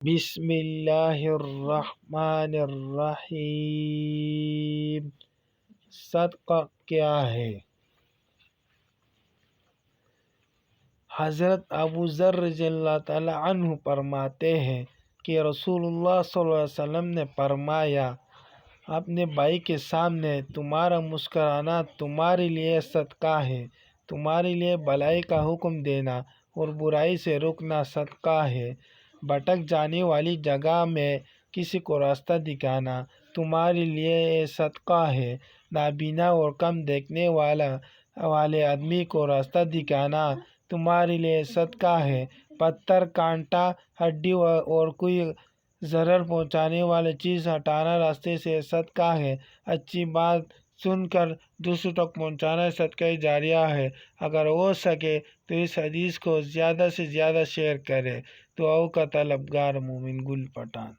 بسم اللہ الرحمن الرحیم۔ صدقہ کیا ہے؟ حضرت ابو ذر رضی اللہ تعالی عنہ فرماتے ہیں کہ رسول اللہ صلی اللہ علیہ وسلم نے فرمایا، اپنے بھائی کے سامنے تمہارا مسکرانا تمہارے لیے صدقہ ہے، تمہارے لیے بھلائی کا حکم دینا اور برائی سے روکنا صدقہ ہے، بھٹک جانے والی جگہ میں کسی کو راستہ دکھانا تمہارے لیے صدقہ ہے، نابینا اور کم دیکھنے والے آدمی کو راستہ دکھانا تمہارے لیے صدقہ ہے، پتھر، کانٹا، ہڈی اور کوئی ضرر پہنچانے والی چیز ہٹانا راستے سے صدقہ ہے، اچھی بات سن کر دوسروں تک پہنچانا صدقہ جاریہ ہے۔ اگر ہو سکے تو اس حدیث کو زیادہ سے زیادہ شیئر کریں۔ دعاؤں کا طلبگار مومن گل پٹھان۔